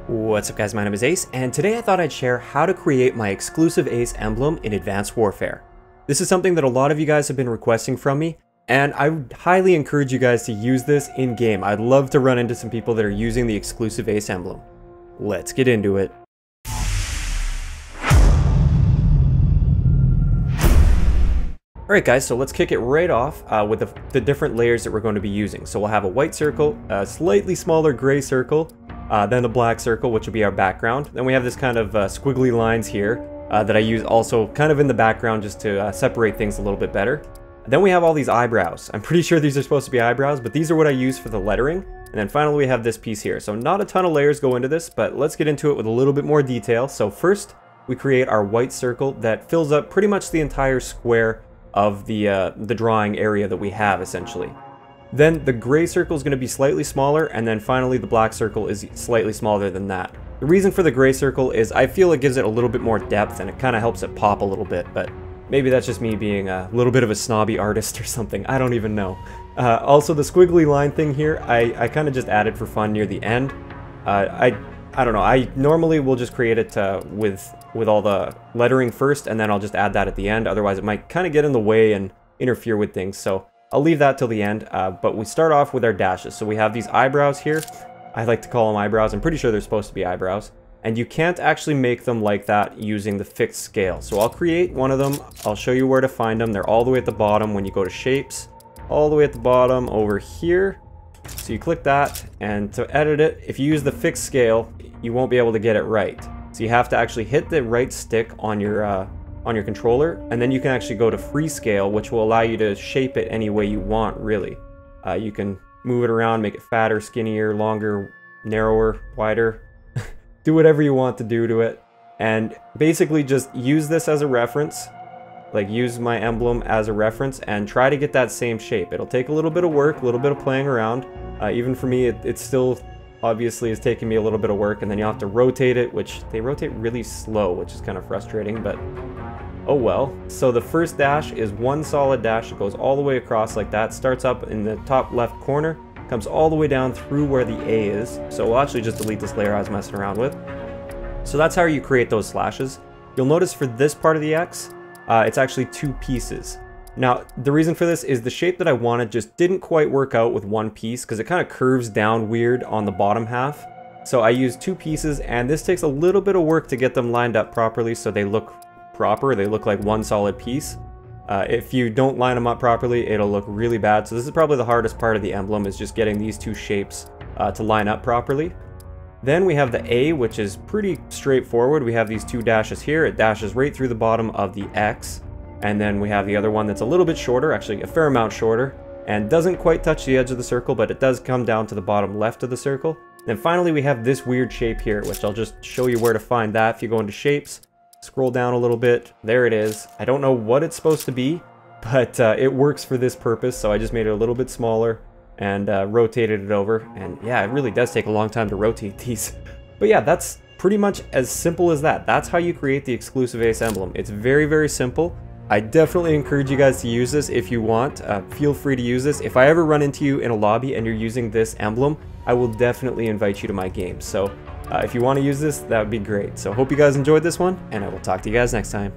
What's up guys, my name is Ace, and today I thought I'd share how to create my exclusive Ace emblem in Advanced Warfare. This is something that a lot of you guys have been requesting from me, and I would highly encourage you guys to use this in-game. I'd love to run into some people that are using the exclusive Ace emblem. Let's get into it. Alright guys, so let's kick it right off with the different layers that we're going to be using. So we'll have a white circle, a slightly smaller gray circle, then a black circle, which will be our background. Then we have this kind of squiggly lines here that I use also kind of in the background just to separate things a little bit better. Then we have all these eyebrows. I'm pretty sure these are supposed to be eyebrows, but these are what I use for the lettering. And then finally we have this piece here. So not a ton of layers go into this, but let's get into it with a little bit more detail. So first, we create our white circle that fills up pretty much the entire square of the drawing area that we have, essentially. Then the gray circle is going to be slightly smaller, and then finally the black circle is slightly smaller than that. The reason for the gray circle is I feel it gives it a little bit more depth and it kind of helps it pop a little bit, but maybe that's just me being a little bit of a snobby artist or something, I don't even know. Also the squiggly line thing here, I kind of just added for fun near the end. I don't know, I normally will just create it with all the lettering first, and then I'll just add that at the end, otherwise it might kind of get in the way and interfere with things, so I'll leave that till the end, but we start off with our dashes. So we have these eyebrows here. I like to call them eyebrows. I'm pretty sure they're supposed to be eyebrows. And you can't actually make them like that using the fixed scale. So I'll create one of them. I'll show you where to find them. They're all the way at the bottom when you go to shapes. All the way at the bottom over here. So you click that, and to edit it, if you use the fixed scale, you won't be able to get it right. So you have to actually hit the right stick on your controller, and then you can actually go to freescale, which will allow you to shape it any way you want, really. You can move it around, make it fatter, skinnier, longer, narrower, wider. Do whatever you want to do to it. And basically just use this as a reference. Like, use my emblem as a reference and try to get that same shape. It'll take a little bit of work, a little bit of playing around. Even for me, it still obviously is taking me a little bit of work, and then you have to rotate it, which they rotate really slow, which is kind of frustrating, but oh well. So the first dash is one solid dash. It goes all the way across like that, starts up in the top left corner, comes all the way down through where the A is. So we'll actually just delete this layer I was messing around with. So that's how you create those slashes. You'll notice for this part of the X, it's actually two pieces. Now, the reason for this is the shape that I wanted just didn't quite work out with one piece because it kind of curves down weird on the bottom half. So I used two pieces, and this takes a little bit of work to get them lined up properly so they look proper. They look like one solid piece. If you don't line them up properly, it'll look really bad. So this is probably the hardest part of the emblem, is just getting these two shapes to line up properly. Then we have the A, which is pretty straightforward. We have these two dashes here. It dashes right through the bottom of the X. And then we have the other one that's a little bit shorter, actually a fair amount shorter, and doesn't quite touch the edge of the circle, but it does come down to the bottom left of the circle. And finally we have this weird shape here, which I'll just show you where to find that. If you go into shapes, scroll down a little bit, there it is. I don't know what it's supposed to be, but it works for this purpose, so I just made it a little bit smaller and rotated it over. And yeah, it really does take a long time to rotate these. But yeah, that's pretty much as simple as that. That's how you create the exclusive Ace emblem. It's very, very simple. I definitely encourage you guys to use this if you want. Feel free to use this. If I ever run into you in a lobby and you're using this emblem, I will definitely invite you to my game. So if you want to use this, that would be great. So hope you guys enjoyed this one, and I will talk to you guys next time.